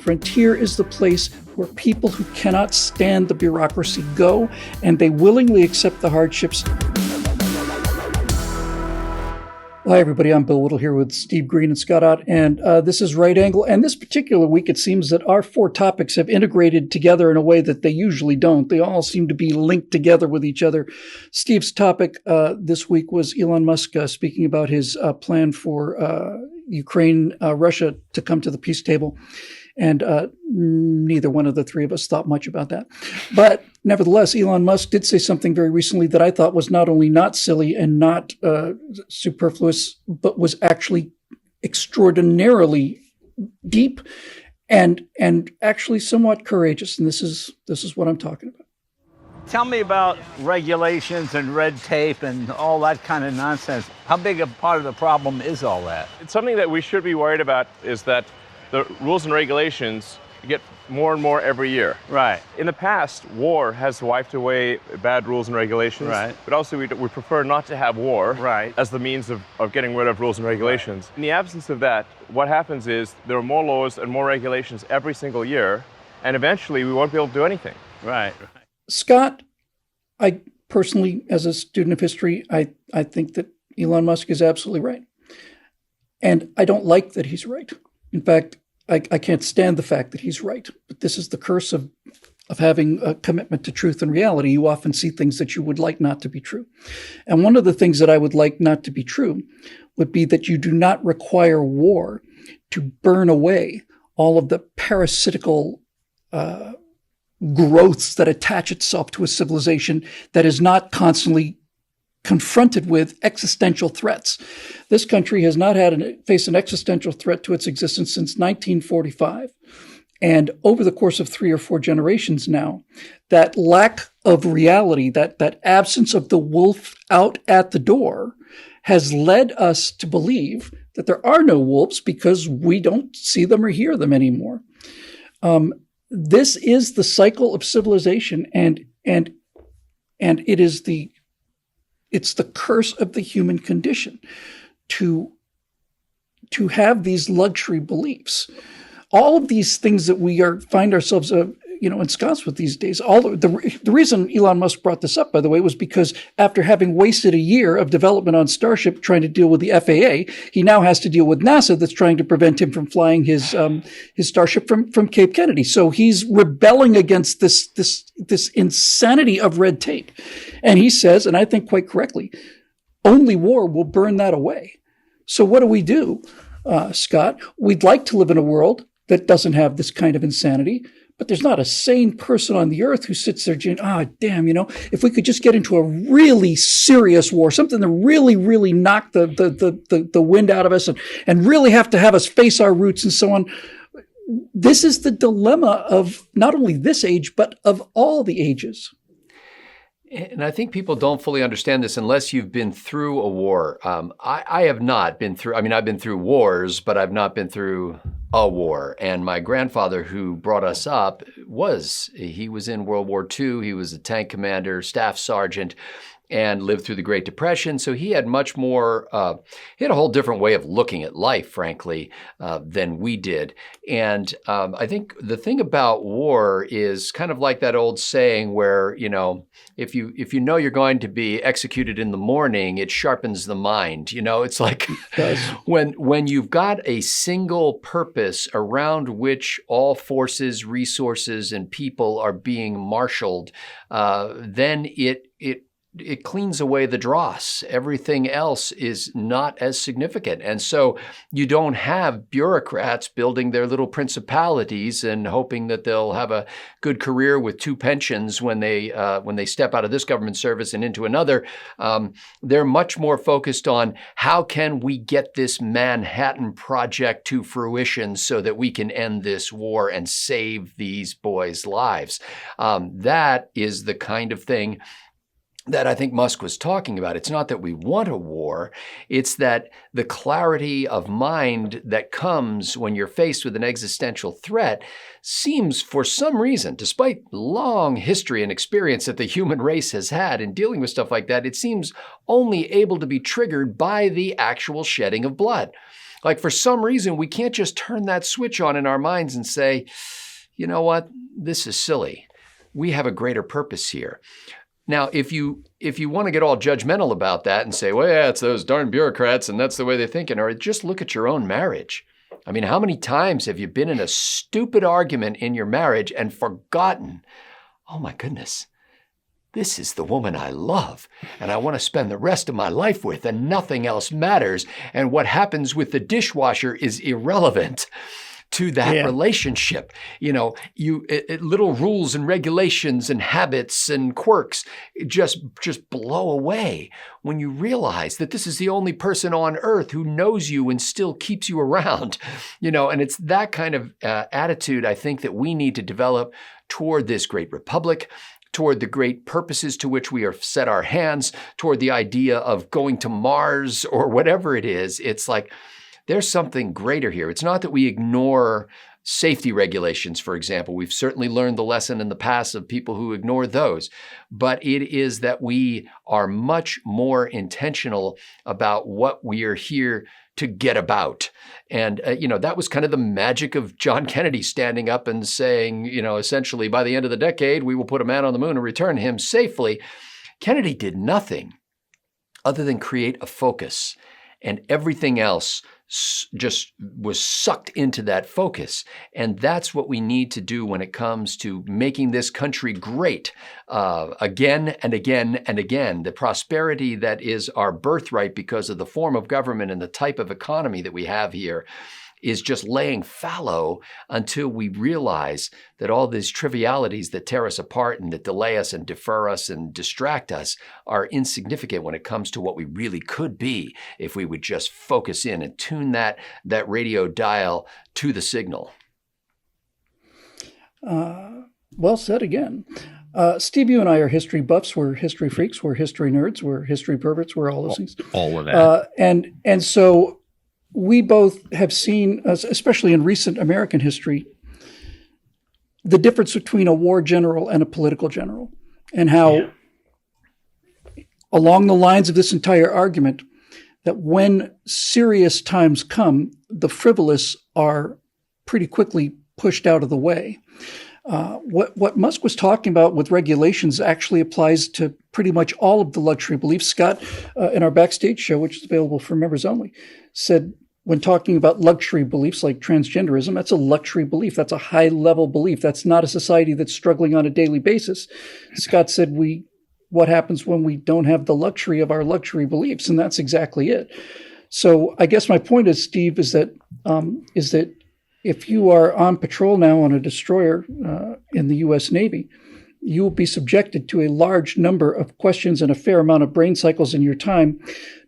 frontier is the place where people who cannot stand the bureaucracy go, and they willingly accept the hardships. Hi, everybody. I'm Bill Whittle here with Steve Green and Scott Ott, and this is Right Angle. And this particular week, it seems that our four topics have integrated together in a way that they usually don't. They all seem to be linked together with each other. Steve's topic this week was Elon Musk speaking about his plan for Ukraine, Russia to come to the peace table. And neither one of the three of us thought much about that. But nevertheless, Elon Musk did say something very recently that I thought was not only not silly and not superfluous, but was actually extraordinarily deep and actually somewhat courageous. And this is what I'm talking about. Tell me about regulations and red tape and all that kind of nonsense. How big a part of the problem is all that? It's something that we should be worried about is that the rules and regulations get more and more every year. Right. In the past, war has wiped away bad rules and regulations. Right. But also we prefer not to have war Right. as the means of getting rid of rules and regulations. Right. In the absence of that, what happens is there are more laws and more regulations every single year, and eventually we won't be able to do anything. Right. Scott, I personally, as a student of history, I think that Elon Musk is absolutely right. And I don't like that he's right. In fact, I can't stand the fact that he's right. But this is the curse of having a commitment to truth and reality. You often see things that you would like not to be true. And one of the things that I would like not to be true would be that you do not require war to burn away all of the parasitical growths that attach itself to a civilization that is not constantly confronted with existential threats. This country has not faced an existential threat to its existence since 1945. And over the course of 3 or 4 generations now, that lack of reality, that absence of the wolf out at the door, has led us to believe that there are no wolves because we don't see them or hear them anymore. This is the cycle of civilization, and it's the curse of the human condition to have these luxury beliefs. All of these things that we find ourselves ensconced with these days. The reason Elon Musk brought this up, by the way, was because after having wasted a year of development on Starship trying to deal with the FAA, he now has to deal with NASA that's trying to prevent him from flying his Starship from Cape Kennedy. So he's rebelling against this insanity of red tape. And he says, and I think quite correctly, only war will burn that away. So what do, Scott? We'd like to live in a world that doesn't have this kind of insanity. But there's not a sane person on the earth who sits there saying, if we could just get into a really serious war, something that really, really knocked the wind out of us and really have to have us face our roots and so on. This is the dilemma of not only this age, but of all the ages. And I think people don't fully understand this unless you've been through a war. I have not been through, I've been through wars, but I've not been through a war. And my grandfather, who brought us up, he was in World War II. He was a tank commander, staff sergeant, and lived through the Great Depression. So he had much more, he had a whole different way of looking at life, frankly, than we did. And I think the thing about war is kind of like that old saying where, if you know you're going to be executed in the morning, it sharpens the mind. It's like when you've got a single purpose around which all forces, resources, and people are being marshaled, then it cleans away the dross. Everything else is not as significant. And so you don't have bureaucrats building their little principalities and hoping that they'll have a good career with 2 pensions when they step out of this government service and into another. They're much more focused on how can we get this Manhattan Project to fruition so that we can end this war and save these boys' lives. That is the kind of thing that I think Musk was talking about. It's not that we want a war. It's that the clarity of mind that comes when you're faced with an existential threat seems, for some reason, despite long history and experience that the human race has had in dealing with stuff like that, it seems only able to be triggered by the actual shedding of blood. Like for some reason, we can't just turn that switch on in our minds and say, you know what, this is silly. We have a greater purpose here. Now, if you want to get all judgmental about that and say, well, yeah, it's those darn bureaucrats and that's the way they're thinking, or just look at your own marriage. I mean, how many times have you been in a stupid argument in your marriage and forgotten, oh my goodness, this is the woman I love and I want to spend the rest of my life with and nothing else matters. And what happens with the dishwasher is irrelevant to that relationship. You know, little rules and regulations and habits and quirks just blow away when you realize that this is the only person on earth who knows you and still keeps you around. You know, and it's that kind of attitude I think that we need to develop toward this great republic, toward the great purposes to which we are set our hands, toward the idea of going to Mars or whatever it is. It's like, there's something greater here. It's not that we ignore safety regulations, for example. We've certainly learned the lesson in the past of people who ignore those. But it is that we are much more intentional about what we are here to get about. And, that was kind of the magic of John Kennedy standing up and saying, essentially, by the end of the decade, we will put a man on the moon and return him safely. Kennedy did nothing other than create a focus, and everything else just was sucked into that focus. And that's what we need to do when it comes to making this country great again and again and again. The prosperity that is our birthright because of the form of government and the type of economy that we have here is just laying fallow until we realize that all these trivialities that tear us apart and that delay us and defer us and distract us are insignificant when it comes to what we really could be if we would just focus in and tune that radio dial to the signal. Well said again. Steve, you and I are history buffs. We're history freaks. We're history nerds. We're history perverts. We're all those things. All of that. And so we both have seen, especially in recent American history, the difference between a war general and a political general, and how along the lines of this entire argument, that when serious times come, the frivolous are pretty quickly pushed out of the way. What Musk was talking about with regulations actually applies to pretty much all of the luxury beliefs. Scott, in our backstage show, which is available for members only, said when talking about luxury beliefs like transgenderism, that's a luxury belief. That's a high-level belief. That's not a society that's struggling on a daily basis. Scott said, what happens when we don't have the luxury of our luxury beliefs? And that's exactly it. So I guess my point is, Steve, is that if you are on patrol now on a destroyer in the U.S. Navy, you will be subjected to a large number of questions and a fair amount of brain cycles in your time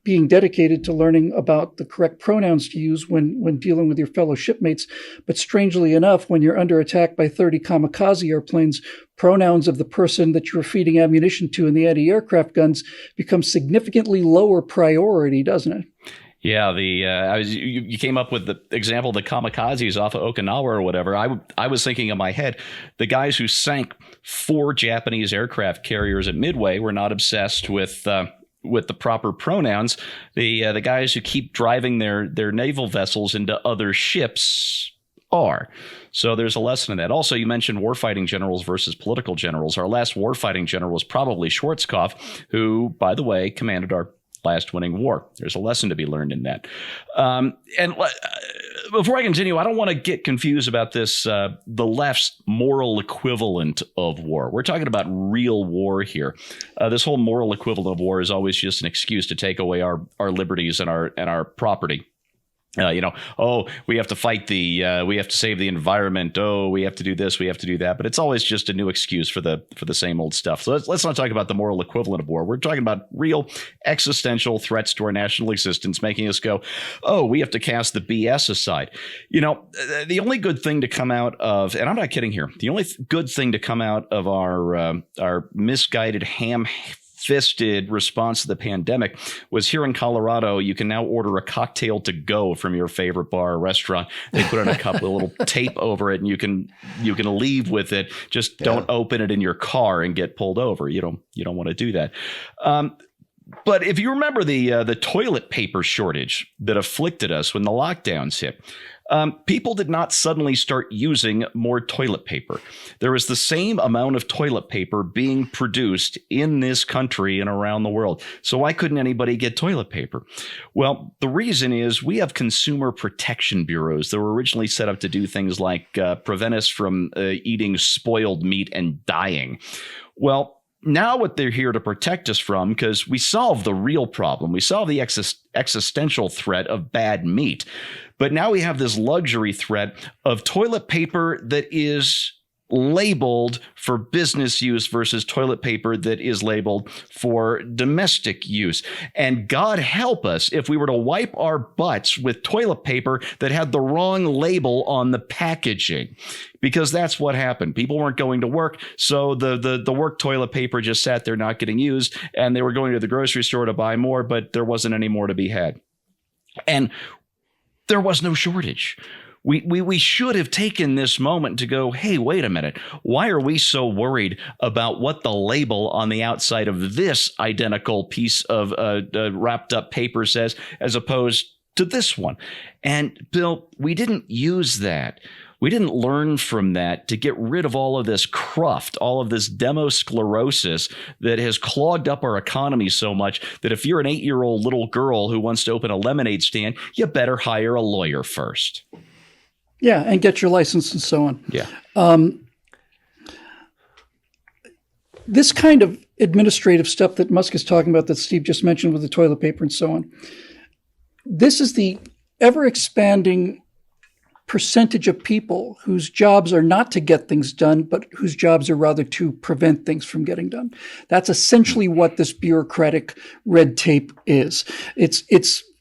being dedicated to learning about the correct pronouns to use when dealing with your fellow shipmates. But strangely enough, when you're under attack by 30 kamikaze airplanes, pronouns of the person that you're feeding ammunition to in the anti-aircraft guns become significantly lower priority, doesn't it? Yeah, you came up with the example of the kamikazes off of Okinawa or whatever. I was thinking in my head, the guys who sank 4 Japanese aircraft carriers at Midway were not obsessed with the proper pronouns. The guys who keep driving their naval vessels into other ships are. So there's a lesson in that. Also, you mentioned warfighting generals versus political generals. Our last warfighting general was probably Schwarzkopf, who, by the way, commanded our last winning war. There's a lesson to be learned in that. And before I continue, I don't want to get confused about this, the left's moral equivalent of war. We're talking about real war here. This whole moral equivalent of war is always just an excuse to take away our liberties and our property. We have to fight we have to save the environment. Oh, we have to do this, we have to do that. But it's always just a new excuse for the same old stuff. So let's not talk about the moral equivalent of war. We're talking about real existential threats to our national existence, making us go, oh, we have to cast the BS aside. The only good thing to come out of, and I'm not kidding here, the only good thing to come out of our misguided ham-fisted response to the pandemic was here in Colorado, you can now order a cocktail to go from your favorite bar or restaurant. They put on a cup with a little tape over it, and you can leave with it. Just don't open it in your car and get pulled over. You don't want to do that. But if you remember the toilet paper shortage that afflicted us when the lockdowns hit, people did not suddenly start using more toilet paper. There was the same amount of toilet paper being produced in this country and around the world. So why couldn't anybody get toilet paper? Well, the reason is we have consumer protection bureaus that were originally set up to do things like prevent us from eating spoiled meat and dying. Well, now what they're here to protect us from, because we solved the real problem. We solved the existential threat of bad meat. But now we have this luxury threat of toilet paper that is labeled for business use versus toilet paper that is labeled for domestic use. And God help us if we were to wipe our butts with toilet paper that had the wrong label on the packaging, because that's what happened. People weren't going to work, so the work toilet paper just sat there not getting used, and they were going to the grocery store to buy more, but there wasn't any more to be had. And there was no shortage. We should have taken this moment to go, hey, wait a minute. Why are we so worried about what the label on the outside of this identical piece of wrapped up paper says, as opposed to this one? And Bill, we didn't use that. We didn't learn from that to get rid of all of this cruft, all of this demosclerosis that has clogged up our economy so much that if you're an 8-year-old little girl who wants to open a lemonade stand, you better hire a lawyer first. Yeah, and get your license and so on. Yeah. This kind of administrative stuff that Musk is talking about that Steve just mentioned with the toilet paper and so on, this is the ever-expanding percentage of people whose jobs are not to get things done, but whose jobs are rather to prevent things from getting done. That's essentially what this bureaucratic red tape is.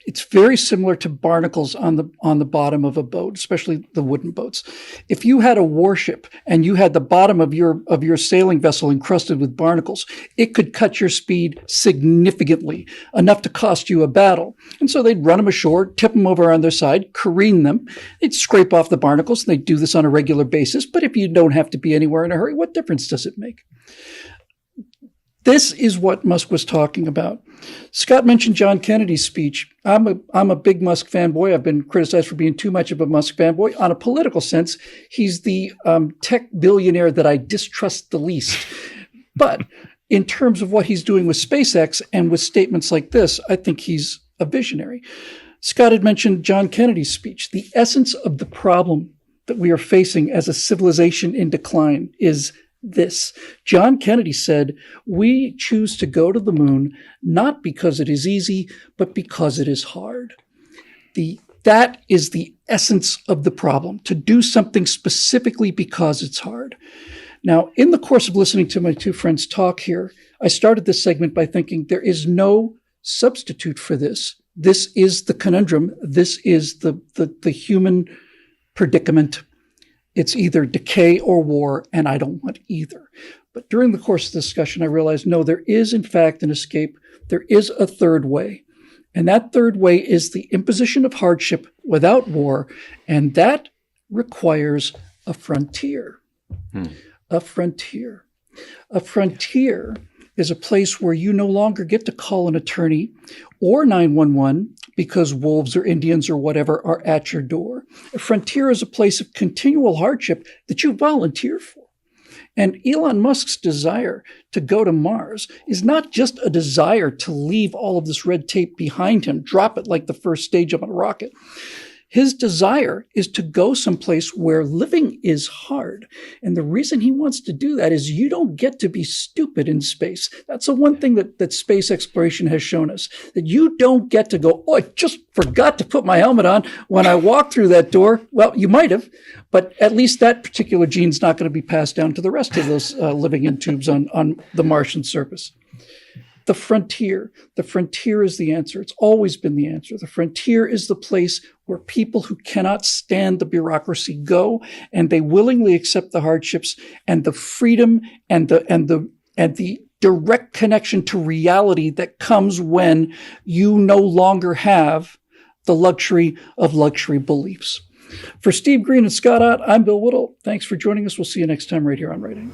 It's very similar to barnacles on the bottom of a boat, especially the wooden boats. If you had a warship and you had the bottom of your sailing vessel encrusted with barnacles, it could cut your speed significantly, enough to cost you a battle. And so they'd run them ashore, tip them over on their side, careen them. They'd scrape off the barnacles, and they'd do this on a regular basis. But if you don't have to be anywhere in a hurry, what difference does it make? This is what Musk was talking about. Scott mentioned John Kennedy's speech. I'm a big Musk fanboy. I've been criticized for being too much of a Musk fanboy. On a political sense, he's the tech billionaire that I distrust the least. But in terms of what he's doing with SpaceX and with statements like this, I think he's a visionary. Scott had mentioned John Kennedy's speech. The essence of the problem that we are facing as a civilization in decline is this. John Kennedy said, "We choose to go to the moon not because it is easy, but because it is hard." That is the essence of the problem, to do something specifically because it's hard. Now, in the course of listening to my two friends talk here, I started this segment by thinking there is no substitute for this. This is the conundrum. This is the human predicament. It's either decay or war, and I don't want either. But during the course of the discussion, I realized, no, there is, in fact, an escape. There is a third way. And that third way is the imposition of hardship without war, and that requires a frontier. A frontier. A frontier is a place where you no longer get to call an attorney or 911 because wolves or Indians or whatever are at your door. A frontier is a place of continual hardship that you volunteer for. And Elon Musk's desire to go to Mars is not just a desire to leave all of this red tape behind him, drop it like the first stage of a rocket. His desire is to go someplace where living is hard. And the reason he wants to do that is you don't get to be stupid in space. That's the one thing that space exploration has shown us, that you don't get to go, oh, I just forgot to put my helmet on when I walked through that door. Well, you might have, but at least that particular gene's not going to be passed down to the rest of those living in tubes on the Martian surface. The frontier is the answer. It's always been the answer. The frontier is the place where people who cannot stand the bureaucracy go, and they willingly accept the hardships and the freedom and the direct connection to reality that comes when you no longer have the luxury of luxury beliefs. For Steve Green and Scott Ott, I'm Bill Whittle. Thanks for joining us. We'll see you next time right here on Writing.